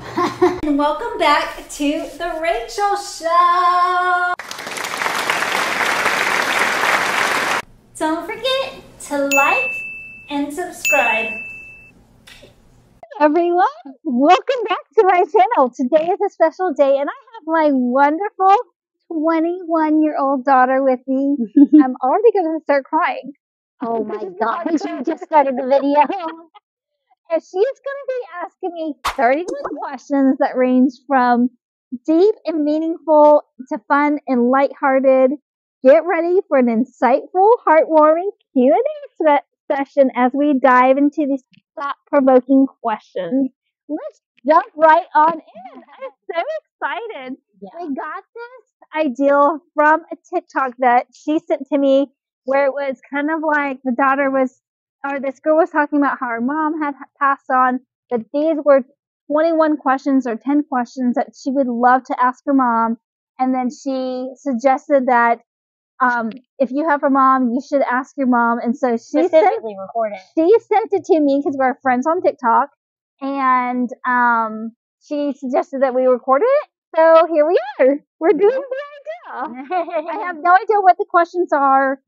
And welcome back to the Rachel Show. Don't forget to like and subscribe. Everyone, welcome back to my channel. Today is a special day and I have my wonderful 21-year-old daughter with me. I'm already going to start crying. Oh my God, you just started the video. And she's going to be asking me 31 questions that range from deep and meaningful to fun and lighthearted. Get ready for an insightful, heartwarming Q&A session as we dive into these thought-provoking questions. Let's jump right on in. I'm so excited. Yeah. We got this ideal from a TikTok that she sent to me where it was kind of like the daughter was, or this girl was talking about how her mom had passed on, but these were 21 questions or 10 questions that she would love to ask her mom. And then she suggested that if you have a mom, you should ask your mom. And so she sent it to me because we're friends on TikTok. And she suggested that we recorded it. So here we are. We're doing the idea. I have no idea what the questions are.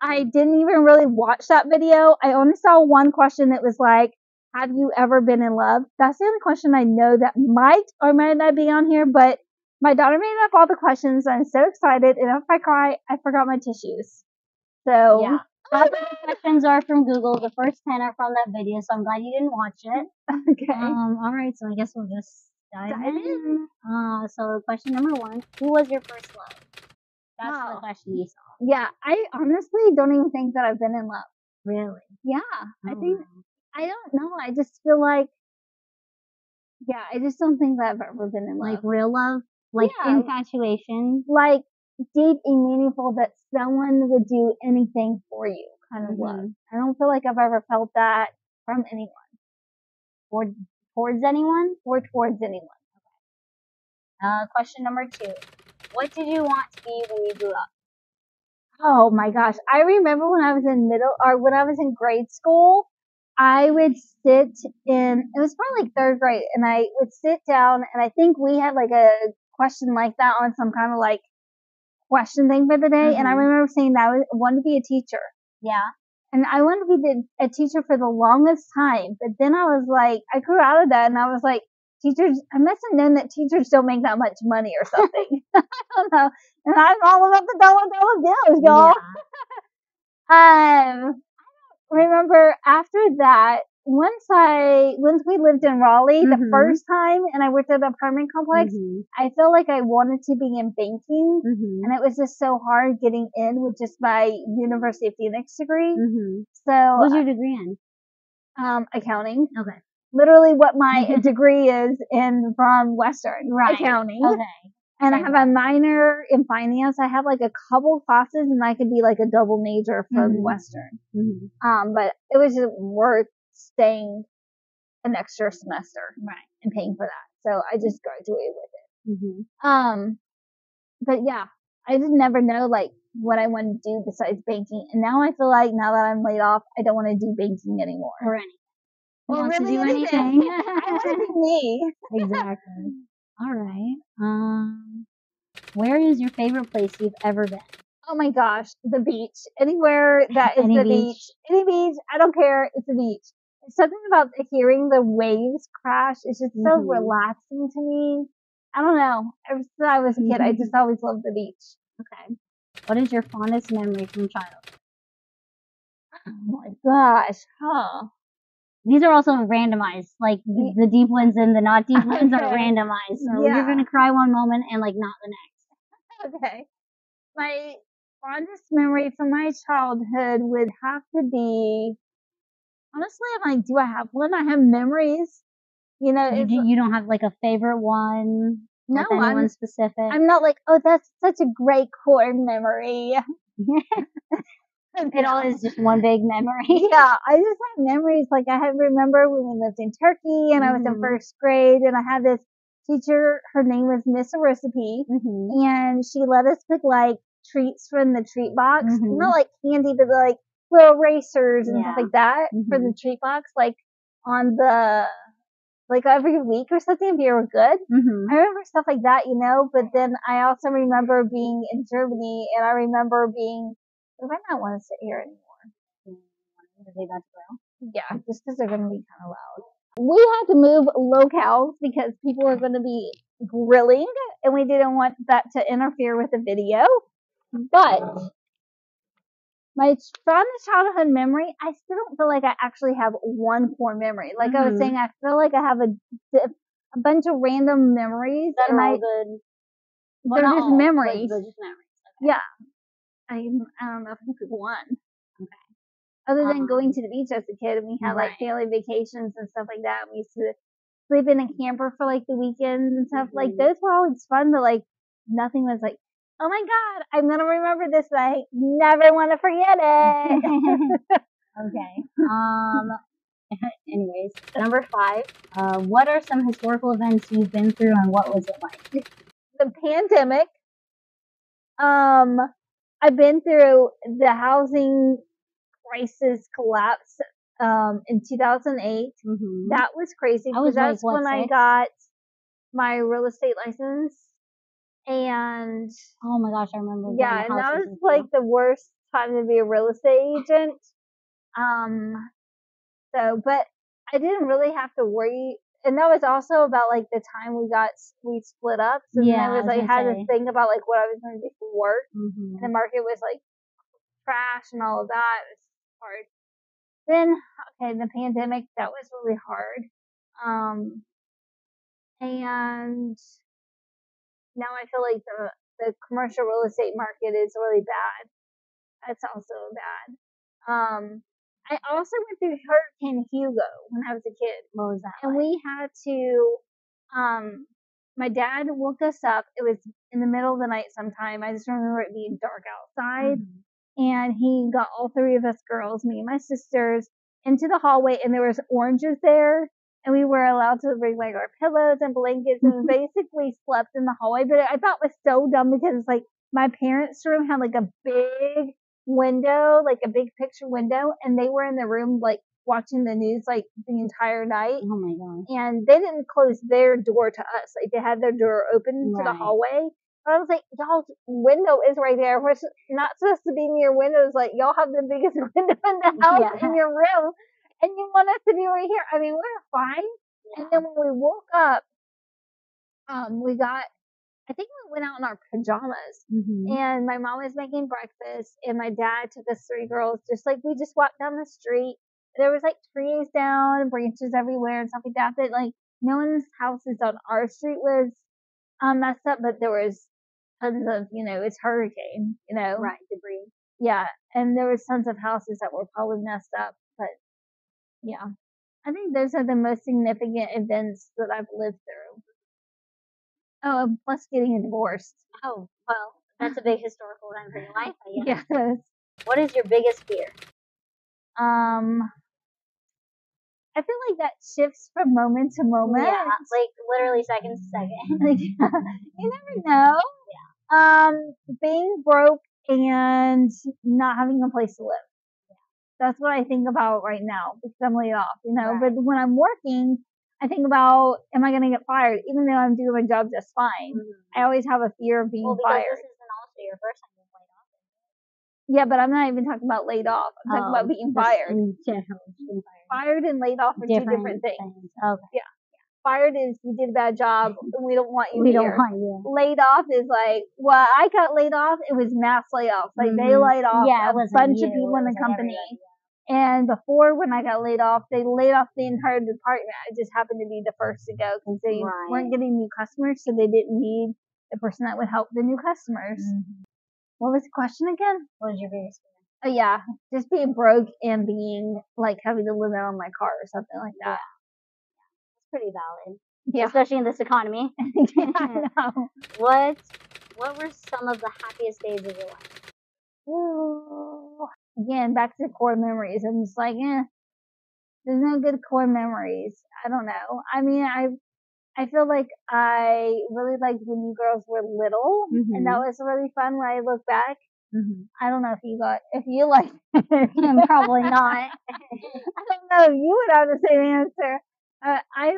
I didn't even really watch that video. I only saw one question that was like, have you ever been in love? That's the only question I know that might or might not be on here, but my daughter made up all the questions. I'm so excited. And if I cry, I forgot my tissues. So yeah. All the questions are from Google. The first 10 are from that video, so I'm glad you didn't watch it. Okay. All right, so I guess we'll just dive in. So question number 1, who was your first love? That's the question you saw. Yeah, I honestly don't even think that I've been in love. Really? Yeah, I think, I don't know. I just feel like, yeah, I just don't think that I've ever been in love. Like real love? Like infatuation? Like deep and meaningful that someone would do anything for you kind of love. I don't feel like I've ever felt that from anyone. Or towards anyone? Or towards anyone. Question number 2. What did you want to be when you grew up? Oh my gosh. I remember when I was in grade school, I would sit in, it was probably like 3rd grade, and I would sit down, and I think we had like a question like that on some kind of like question thing for the day. And I remember saying that I wanted to be a teacher. Yeah. And I wanted to be a teacher for the longest time. But then I was like, I grew out of that, and I was like, teachers, I must have known that teachers don't make that much money or something. I don't know. And I'm all about the dollar bills, y'all. Yeah. I don't remember after that, once we lived in Raleigh the first time and I worked at an apartment complex, I felt like I wanted to be in banking, and it was just so hard getting in with just my University of Phoenix degree. So what was your degree in? Accounting. Okay. Literally what my degree is from Western. Right. Accounting. Okay. And I have a minor in finance. I have like a couple classes, and I could be like a double major from Western. But it was just worth staying an extra semester, and paying for that. So I just graduated with it. But yeah, I just never know like what I want to do besides banking. And now I feel like now that I'm laid off, I don't want to do banking anymore. Or anything. Well, wants really to do anything. I want to be me. Exactly. All right. Where is your favorite place you've ever been? Oh my gosh, the beach. Anywhere that is the beach. Any beach, I don't care. It's a beach. Something about hearing the waves crash is just so relaxing to me. I don't know. Ever since I was a kid, I just always loved the beach. Okay. What is your fondest memory from childhood? Oh my gosh. These are also randomized. Like the deep ones and the not deep ones are randomized. So you're gonna cry one moment and like not the next. Okay. My fondest memory from my childhood would have to be, honestly, I'm like, do I have one? I have memories. You know, you don't have like a favorite one? No, anyone specific? I'm not like, oh, that's such a great core memory. It all is just one big memory. Yeah, I just have memories. Like I remember when we lived in Turkey and I was in 1st grade, and I had this teacher, her name was Miss Recipe, and she let us pick like treats from the treat box. Not like candy, but like little racers and stuff like that for the treat box, like on the like every week or something if you were good. I remember stuff like that, you know, but then I also remember being in Germany, and I remember being, I might not want to sit here anymore. Yeah, just because they're going to be kind of loud. We had to move locales because people were going to be grilling, and we didn't want that to interfere with the video. But my fondest childhood memory, I still don't feel like I actually have one core memory. Like I was saying, I feel like I have a bunch of random memories. That are all good. Well, they're just all, memories. They're just memories. Okay. Yeah. I don't know if I pick one. Okay. Other than going to the beach as a kid, and we had like family vacations and stuff like that. We used to sleep in a camper for like the weekends and stuff. Like those were always fun, but like nothing was like, oh my God, I'm gonna remember this, but I never want to forget it. Okay. Anyways, number 5. What are some historical events you've been through, and what was it like? The pandemic. I've been through the housing crisis collapse in 2008. That was crazy because that's when I got my real estate license. And oh my gosh, I remember. Yeah, and that was like the worst time to be a real estate agent. But I didn't really have to worry. And that was also about like the time we split up. So then I had to think about like what I was going to do for work. And the market was like trash and all of that. It was hard. Then, the pandemic, that was really hard. And now I feel like the commercial real estate market is really bad. That's also bad. I also went through Hurricane Hugo when I was a kid. What was that? And we had to, my dad woke us up. It was in the middle of the night sometime. I just remember it being dark outside. And he got all 3 of us girls, me and my sisters, into the hallway, and there was oranges there. And we were allowed to bring like our pillows and blankets and basically slept in the hallway. But I thought it was so dumb because it's like my parents' room had like a big window, like a big picture window, and they were in the room like watching the news like the entire night. Oh my God. And they didn't close their door to us. Like they had their door open to the hallway. But I was like, y'all's window is right there. We're not supposed to be near windows. Like y'all have the biggest window in the house in your room. And you want us to be right here. I mean, we're fine. And then when we woke up, I think we went out in our pajamas, and my mom was making breakfast, and my dad took us 3 girls, we just walked down the street. There was like trees down and branches everywhere and stuff like that, but like no one's houses on our street was messed up, but there was tons of, it's hurricane, Right, debris. Yeah, and there was tons of houses that were probably messed up, but yeah. I think those are the most significant events that I've lived through. Oh, plus getting a divorce. Oh, well, that's a big historical event for your life, I guess. Yes. What is your biggest fear? I feel like that shifts from moment to moment. Yeah, like literally second to second. You never know. Yeah. Being broke and not having a place to live. That's what I think about right now because I'm laid off, Right. But when I'm working, I think about, am I going to get fired? Even though I'm doing my job just fine. I always have a fear of being fired. This isn't also your first time being laid off. Yeah, but I'm not even talking about laid off. I'm talking about being fired. Fired and laid off are 2 different things. Okay. Yeah. Fired is you did a bad job and we don't want you here. We don't want you. Laid off is like, well, I got laid off. It was mass layoffs. Like they laid off a bunch of people in the company. And before, when I got laid off, they laid off the entire department. I just happened to be the first to go because they weren't getting new customers, so they didn't need the person that would help the new customers. What was the question again? What was your biggest fear? Oh yeah, just being broke and being like having to live out on my car or something like that. Yeah. That's pretty valid. Yeah, especially in this economy. I know. What were some of the happiest days of your life? Ooh. Again, back to core memories. I'm just like, there's no good core memories. I don't know. I mean, I feel like I really liked when you girls were little, and that was really fun when I look back. I don't know if you like Probably not. I don't know if you would have the same answer. I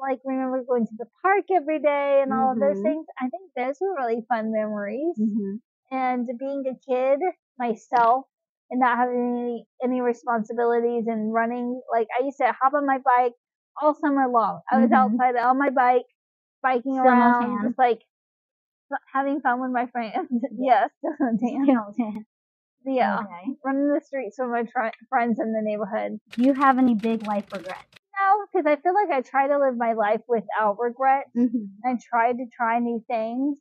like remember going to the park every day and all of those things. I think those were really fun memories. And being a kid myself and not having any responsibilities and running, like I used to hop on my bike all summer long. I was outside on my bike, biking around, just like having fun with my friends. Yes, yeah, running the streets with my friends in the neighborhood. Do you have any big life regrets? No, because I feel like I try to live my life without regrets. I try to try new things,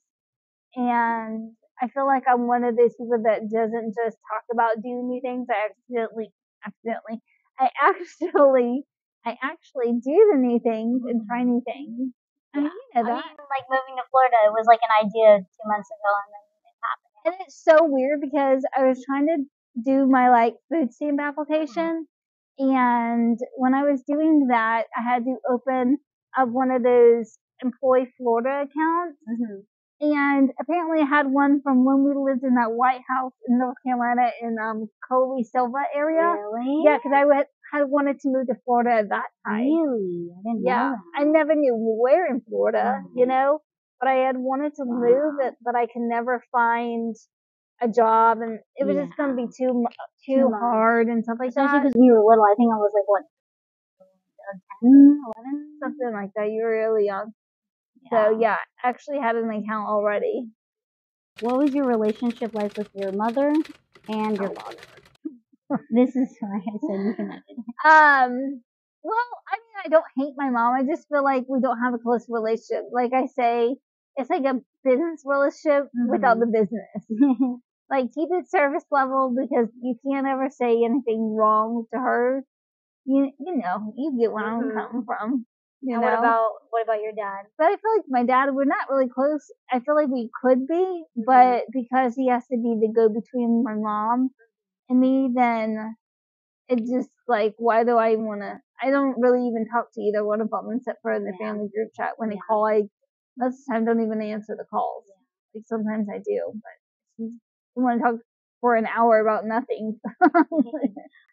and I feel like I'm one of those people that doesn't just talk about doing new things. I actually do the new things and try new things. I mean, like moving to Florida, it was like an idea 2 months ago, and then it happened. And it's so weird because I was trying to do my like food stamp application, and when I was doing that, I had to open up one of those Employ Florida accounts. And apparently I had one from when we lived in that White House in North Carolina in Coley Silva area. Really? Yeah, because I had wanted to move to Florida at that time. Really? I didn't know that. I never knew where in Florida, you know, but I had wanted to move, but I could never find a job, and it was just going to be too hard and stuff like that. Especially because we were little. I think I was like, what, 10, 11? Something like that. You were really young. So, yeah, I actually had an account already. What was your relationship like with your mother and your father? This is why I said you can edit. Well, I mean, I don't hate my mom. I just feel like we don't have a close relationship. Like I say, it's like a business relationship without the business. Like, keep it service level because you can't ever say anything wrong to her. You know, you get where I'm coming from. You know? What about your dad? But I feel like my dad, we're not really close. I feel like we could be, but because he has to be the go-between my mom and me, then it's just like, why do I want to? I don't really even talk to either one of them except for in the family group chat. When they call, I most of the time don't even answer the calls. Like sometimes I do, but I want to talk for an hour about nothing. Well,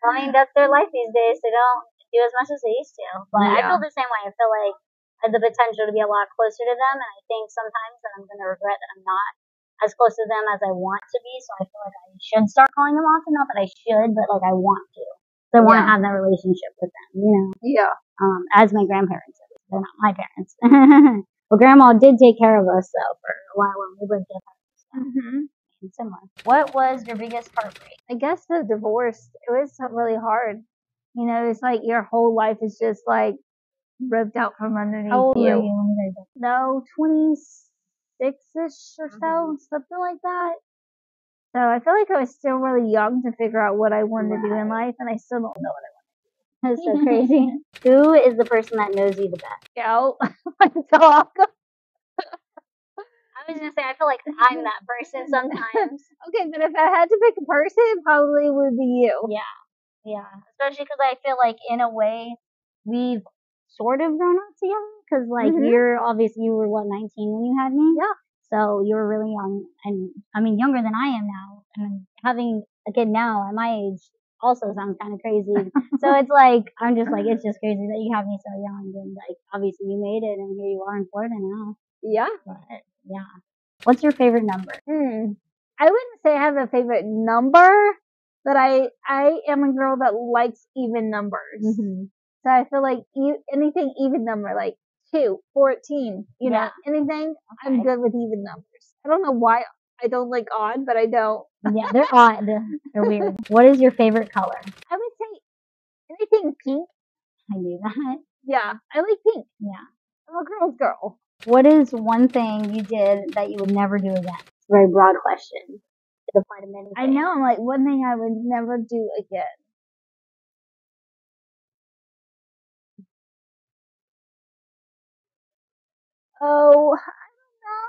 I mean, that's their life these days. They don't do as much as they used to. But I feel the same way. I feel like I have the potential to be a lot closer to them, and I think sometimes that I'm going to regret that I'm not as close to them as I want to be. So I feel like I should start calling them often. Not that I should, but like I want to. So I want to have that relationship with them, you know? Yeah. As my grandparents did. They're not my parents. Well, Grandma did take care of us, though, for a while when we lived with her. Similar. What was your biggest heartbreak? I guess the divorce. It was really hard. You know, it's like your whole life is just like ripped out from underneath you. How old were you when you guys? No, 26-ish or so, something like that. So I feel like I was still really young to figure out what I wanted to do in life, and I still don't know what I want to do. That's so crazy. Who is the person that knows you the best? Scout, my dog. I was gonna say, I feel like I'm that person sometimes. Okay, but if I had to pick a person, it probably would be you. Yeah. Especially because I feel like in a way we've sort of grown up together. Because like you were what, 19 when you had me? Yeah. So you were really young, and I mean younger than I am now. And having a kid now at my age also sounds kind of crazy. So it's like I'm just like it's just crazy that you have me so young, and like obviously you made it, and here you are in Florida now. Yeah. But yeah. What's your favorite number? I wouldn't say I have a favorite number, but I am a girl that likes even numbers. So I feel like anything even number, like 2, 14, you know, anything, I'm good with even numbers. I don't know why I don't like odd, but I don't. Yeah, they're odd. They're weird. What is your favorite color? I would say anything pink. I knew that. Yeah, I like pink. Yeah. I'm a girl's girl. What is one thing you did that you would never do again? It's a very broad question. It could apply to many things. I know, I'm like, one thing I would never do again. Oh, I don't know.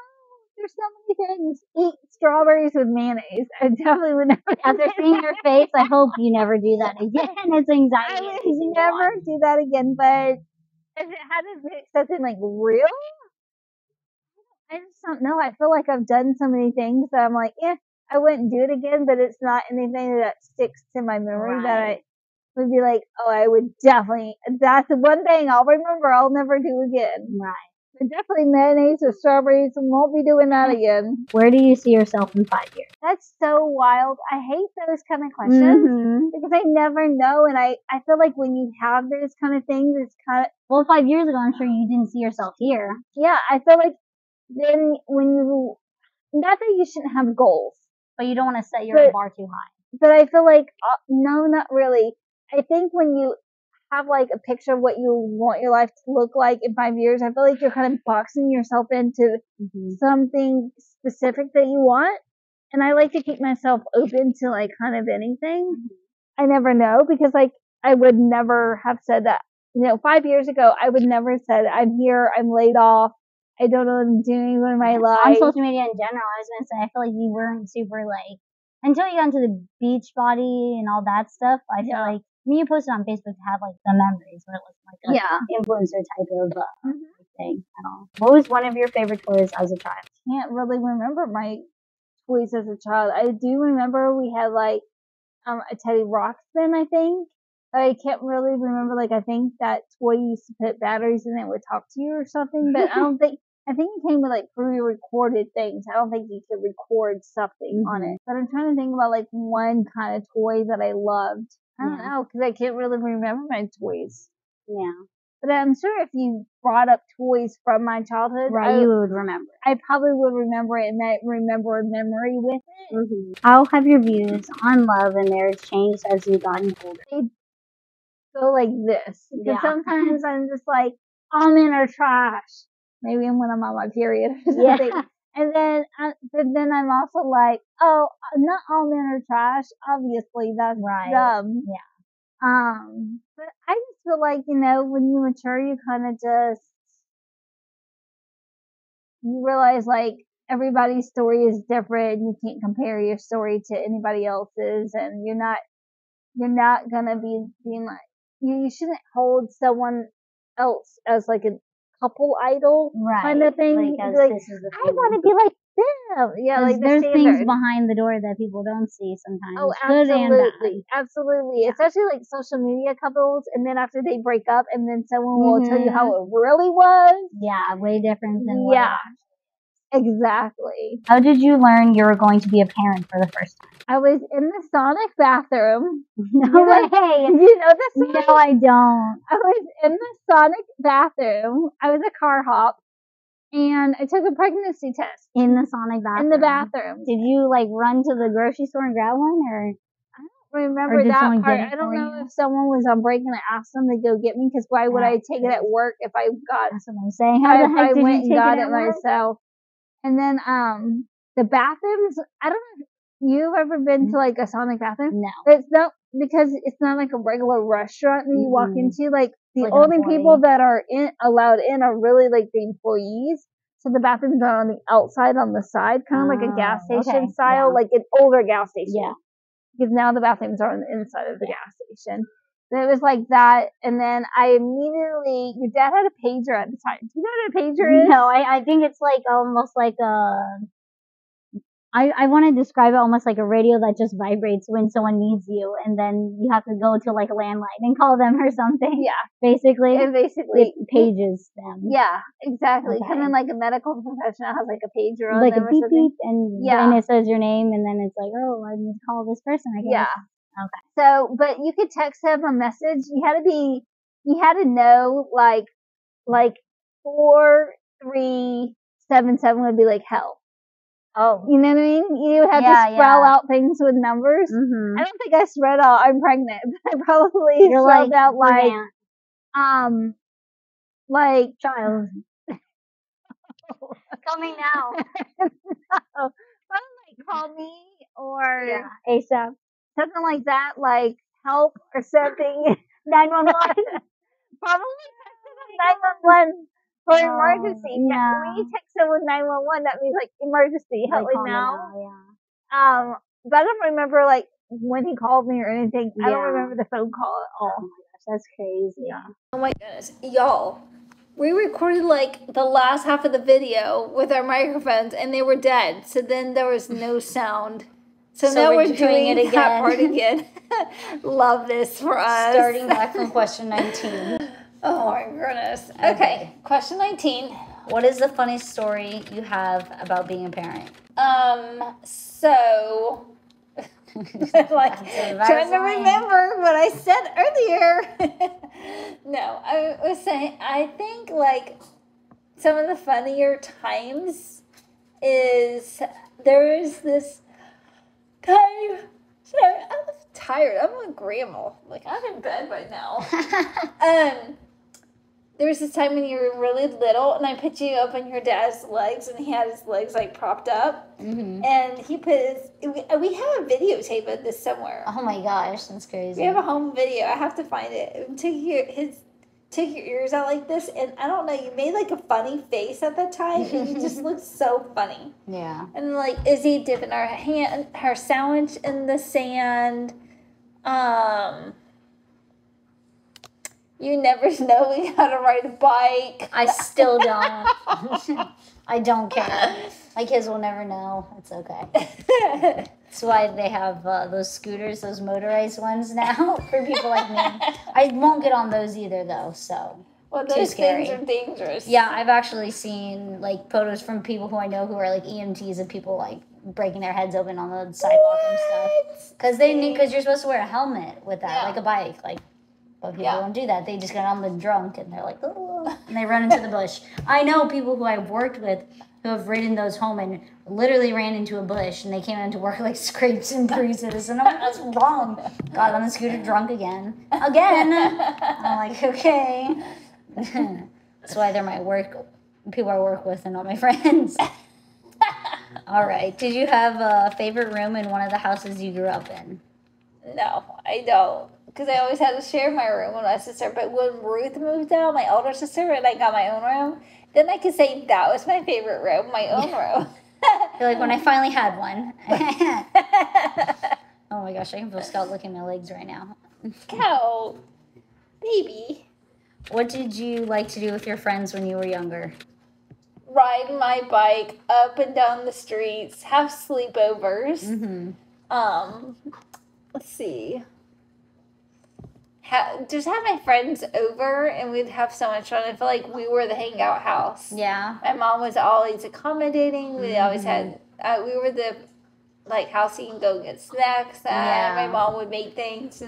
There's so many things. Eat strawberries with mayonnaise. I definitely would never. After seeing your face, I hope you never do that again. It's anxiety. I would never do that again, but if it had to be something like real, I just don't know. I feel like I've done so many things that I'm like, I wouldn't do it again, but it's not anything that sticks to my memory that would be like, oh, I would definitely, that's the one thing I'll remember I'll never do again. Right. But definitely mayonnaise or strawberries, and won't be doing that again. Where do you see yourself in 5 years? That's so wild. I hate those kind of questions because I never know, and I feel like when you have those kind of things, it's kind of, Well, 5 years ago, I'm sure you didn't see yourself here. yeah, I feel like then when you, not that you shouldn't have goals, But you don't want to set your bar too high. but I feel like, no, not really. I think when you have like a picture of what you want your life to look like in 5 years, I feel like you're kind of boxing yourself into something specific that you want. And I like to keep myself open to like kind of anything. I never know, because like I would never have said that, 5 years ago, I would never have said, I'm here, I'm laid off, I don't know what I'm doing with my life. On social media in general, I was going to say, I feel like you weren't super like, until you got into the beach body and all that stuff, I feel like, you posted on Facebook to have like the memories, but it wasn't like an influencer type of thing at all. What was one of your favorite toys as a child? I can't really remember my toys as a child. I do remember we had like a Teddy Ruxpin, I think, but I can't really remember. Like, I think that toy used to put batteries in it, would talk to you or something, but I think it came with like pre-recorded things. I don't think you could record something on it. But I'm trying to think about like one kind of toy that I loved. I don't know, because I can't really remember my toys. Yeah. But I'm sure if you brought up toys from my childhood, you would remember. I probably would remember it, and I remember a memory with it. How have your views on love and marriage changed as you've gotten older? They go like this. Because sometimes I'm just like, all men are trash. Maybe when I'm on my period or something. And then, but then I'm also like, oh, not all men are trash. Obviously, that's dumb. Yeah. But I just feel like, when you mature, you kind of just, you realize like everybody's story is different. You can't compare your story to anybody else's, and you're not gonna be being like, you shouldn't hold someone else as like a couple idol kind of thing. Like, I want to be like them. Yeah, like there's things behind the door that people don't see sometimes. Oh, absolutely, absolutely. Especially like social media couples, and then after they break up, and then someone will tell you how it really was. Yeah, way different than exactly. How did you learn you were going to be a parent for the first time? I was in the Sonic bathroom. No way. You know the Sonic? No, I don't. I was in the Sonic bathroom. I was a car hop, and I took a pregnancy test. In the Sonic bathroom? In the bathroom. Did you, like, run to the grocery store and grab one, or? I don't remember that part. I don't know if someone was on break and I asked them to go get me, because why would I take it at work if I got... That's what I'm saying. How the heck did you take it at work? I went and got it myself. And then, the bathrooms, I don't know if you've ever been to, like, a Sonic bathroom? No. It's not, because it's not like a regular restaurant that you walk into. Like, the only people that are allowed in are really, like, the employees. So the bathrooms are on the outside, on the side, kind of like a gas station style, like an older gas station. Yeah. Because now the bathrooms are on the inside of the gas station. And it was like that, and then I immediately, your dad had a pager at the time. Do you know what a pager is? No, I think it's like almost like I want to describe it almost like a radio that just vibrates when someone needs you, and then you have to go to like a landline and call them or something. Yeah. Basically. And basically. It pages them. Yeah, exactly. Kind of like a medical professional has like a pager on like them a beep beep, and then it says your name, and then it's like, oh, I need to call this person, I guess. Yeah. Okay. So, but you could text him a message. You had to know like 4377 would be like hell. Oh. You know what I mean? You would have to spell out things with numbers. I don't think I spread out I'm pregnant, but I probably spelled out like child. Coming now. No. Probably like call me or ASAP. Something like that, like help or something. 911. Probably texted 911 for emergency. Yeah. When you text someone 911, that means like emergency, help me now. But I don't remember like when he called me or anything. I don't remember the phone call at all. Oh my gosh, that's crazy. Yeah. Oh my goodness, y'all. We recorded like the last half of the video with our microphones, and they were dead. So then there was no sound So now we're doing doing it that again. part again. Love this for us. Starting back from question 19. Oh my goodness. Okay, question 19. What is the funniest story you have about being a parent? So like trying to remember what I said earlier. No, I was saying I think like some of the funnier times is there is this time. Sorry, I'm tired. I'm a grandma. Like I'm in bed right now. There was this time when you were really little, and I put you up on your dad's legs, and he had his legs like propped up, and he put his. We have a videotape of this somewhere. Oh my gosh, that's crazy. We have a home video. I have to find it. Took your ears out like this, and I don't know. You made like a funny face at the time, and you just looked so funny. Yeah. And like Izzy dipping her sandwich in the sand. You never know how to ride a bike. I still don't. I don't care. My kids will never know. It's okay. That's why they have those scooters, those motorized ones now for people like me. I won't get on those either, though, so well, too those scary. things are dangerous. Yeah, I've actually seen like photos from people who I know who are like EMTs of people like breaking their heads open on the sidewalk and stuff. Because you're supposed to wear a helmet with that, like a bike, like. But people don't do that. They just get on the drunk and they're like, oh, and they run into the bush. I know people who I've worked with who have ridden those home and literally ran into a bush and they came into work like scrapes and bruises. And I'm like, what's wrong? Got on the scooter drunk again. Again. I'm like, okay. That's why they're my people I work with and not my friends. All right. Did you have a favorite room in one of the houses you grew up in? No, I don't. Because I always had to share my room with my sister. But when Ruth moved out, my older sister, and I got my own room, then I could say that was my favorite room, my own room. I feel like when I finally had one. Oh my gosh, I can feel Scout licking my legs right now. Cow, baby. What did you like to do with your friends when you were younger? Ride my bike up and down the streets, have sleepovers. Let's see. Just have my friends over and we'd have so much fun. I feel like we were the hangout house. Yeah. My mom was always accommodating. We always had, we were the house you can go get snacks at. My mom would make things,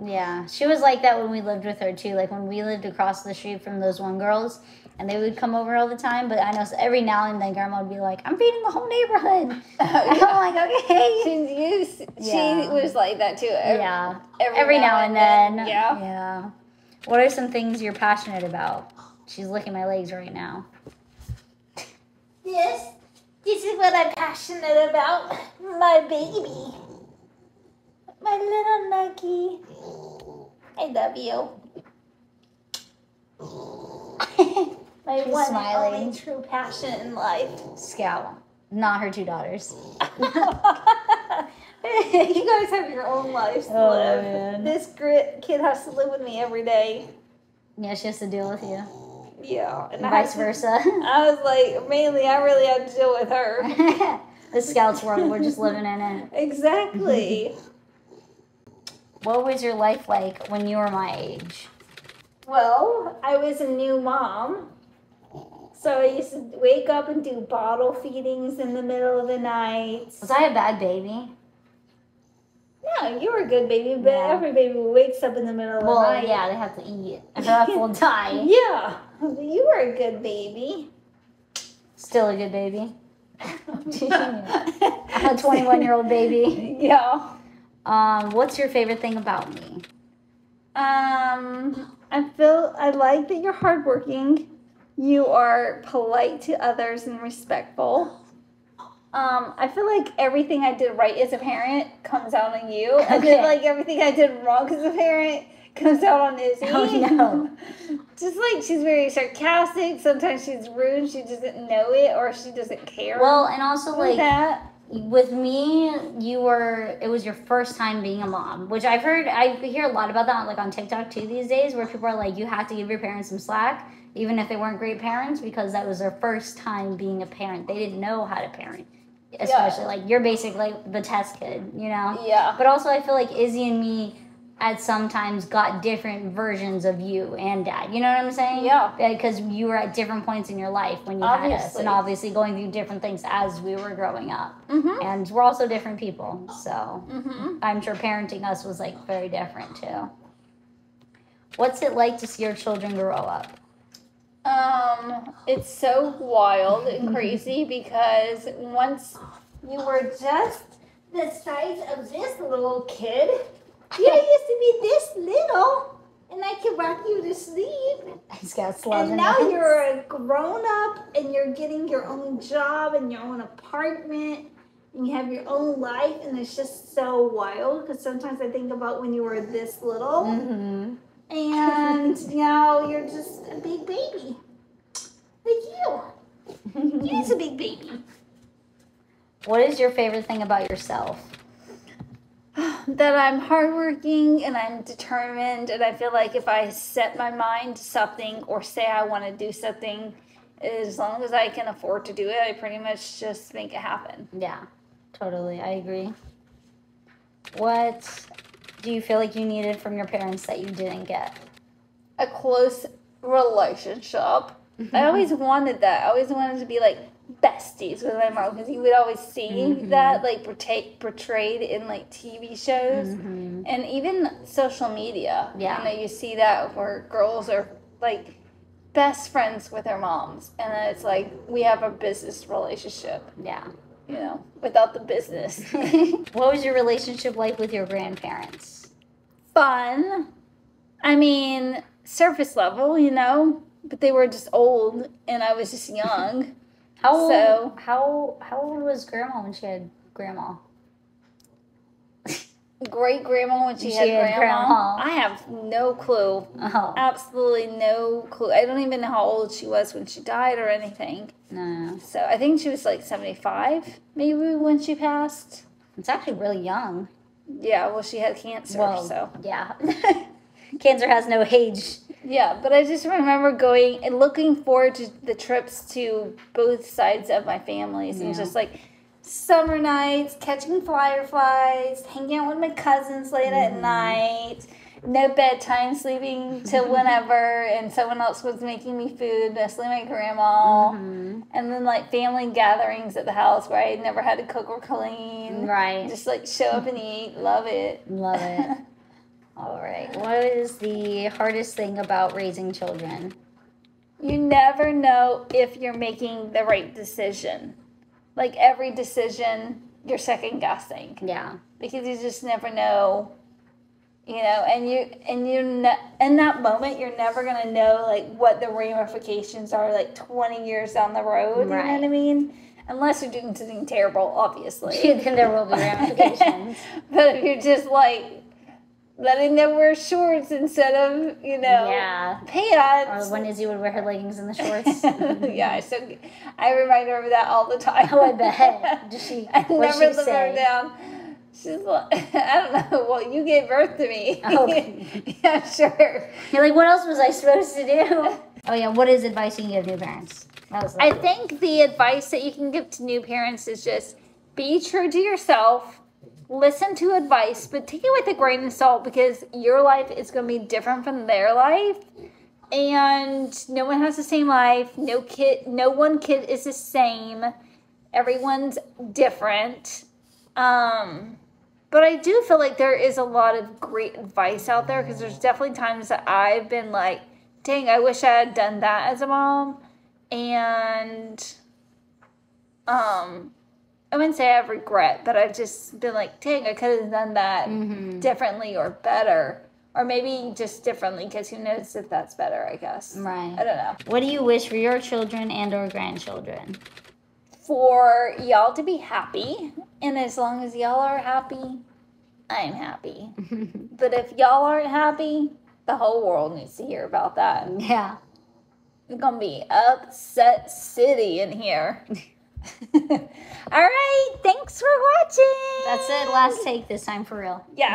Yeah. She was like that when we lived with her too. Like when we lived across the street from those one girls and they would come over all the time. But I know every now and then Grandma would be like, I'm feeding the whole neighborhood. And I'm like, okay. She was like that too. Every now and then. Yeah. What are some things you're passionate about? She's licking my legs right now. Yes. This is what I'm passionate about. My baby. My little nuggie. I love you. My She's one smiling. and only true passion in life. Scout. Not her two daughters. You guys have your own lives to live. Man. This kid has to live with me every day. Yeah, she has to deal with you. Yeah. And Vice versa. I was like, mainly, I really had to deal with her. The Scout's world, we're just living in it. Exactly. What was your life like when you were my age? Well, I was a new mom. So I used to wake up and do bottle feedings in the middle of the night. Was I a bad baby? No, you were a good baby, but every baby wakes up in the middle of the night. Well, yeah, they have to eat. If not, will die. Yeah, you were a good baby. Still a good baby. I'm a 21-year-old baby. Yeah. What's your favorite thing about me? I like that you're hardworking. You are polite to others and respectful. I feel like everything I did right as a parent comes out on you. Okay. And then like everything I did wrong as a parent comes out on Izzy. Oh no. Just like she's very sarcastic. Sometimes she's rude. She doesn't know it or she doesn't care. Well, and also like that. With me, it was your first time being a mom, which I hear a lot about that like on TikTok too these days, where people are like, you have to give your parents some slack, even if they weren't great parents, because that was their first time being a parent. They didn't know how to parent. especially like you're basically like the test kid, you know. Yeah. But also, I feel like Izzy and me at sometimes got different versions of you and Dad. You know what I'm saying? Yeah. Because you were at different points in your life when you had us, and obviously going through different things as we were growing up. And we're also different people, so I'm sure parenting us was like very different too. What's it like to see your children grow up? It's so wild and crazy because once you were just the size of this little kid, you used to be this little, and I could rock you to sleep. He's got and now you're a grown up, and you're getting your own job and your own apartment, and you have your own life, and it's just so wild. Because sometimes I think about when you were this little, and now you're just a big baby, like you. You're just a big baby. What is your favorite thing about yourself? That I'm hardworking and I'm determined, and I feel like if I set my mind to something or say I want to do something, as long as I can afford to do it, I pretty much just make it happen. Yeah, totally. I agree. What do you feel like you needed from your parents that you didn't get? A close relationship. I always wanted that. I always wanted to be like besties with my mom, because you would always see that like portrayed in like TV shows and even social media. Yeah, you know, you see that where girls are like best friends with their moms, and then it's like we have a business relationship. Yeah, you know, without the business. What was your relationship like with your grandparents? Fun. I mean, surface level, you know, but they were just old and I was just young. How old was Grandma when she had Grandma? Great Grandma when she had grandma. I have no clue. Absolutely no clue. I don't even know how old she was when she died or anything. No. So I think she was like 75 maybe when she passed. It's actually really young. Yeah, well, she had cancer, so. Yeah. Cancer has no age. Yeah, but I just remember going and looking forward to the trips to both sides of my families, and just like summer nights, catching fireflies, hanging out with my cousins late at night, no bedtime, sleeping till whenever, and someone else was making me food, mostly my grandma, and then like family gatherings at the house where I never had to cook or clean. Right. Just like show up and eat. Love it. Love it. All right. What is the hardest thing about raising children? You never know if you're making the right decision. Like every decision, you're second guessing. Yeah. Because you just never know, you know, and in that moment, you're never gonna know like what the ramifications are like 20 years down the road. Right. You know what I mean? Unless you're doing something terrible, obviously. Then there will be ramifications. But if you're just like letting them wear shorts instead of, you know, pants. Or when Izzy would wear her leggings and the shorts. Yeah, so I remind her of that all the time. Oh, I bet. Does she? I never let her down. She's like, I don't know. Well, you gave birth to me. Okay. Yeah, sure. You're like, what else was I supposed to do? Oh, yeah. What is advice you can give new parents? I think the advice that you can give to new parents is just be true to yourself. Listen to advice, but take it with a grain of salt, because your life is going to be different from their life, and no one has the same life. No one kid is the same. Everyone's different. But I do feel like there is a lot of great advice out there, because there's definitely times that I've been like, dang, I wish I had done that as a mom, and I wouldn't say I have regret, but I've just been like, dang, I could have done that differently or better. Or maybe just differently, because who knows if that's better, I guess. Right. I don't know. What do you wish for your children and or grandchildren? For y'all to be happy. And as long as y'all are happy, I'm happy. But if y'all aren't happy, the whole world needs to hear about that. Yeah. It's going to be upset city in here. All right, thanks for watching. That's it. Last take this time for real. Yeah.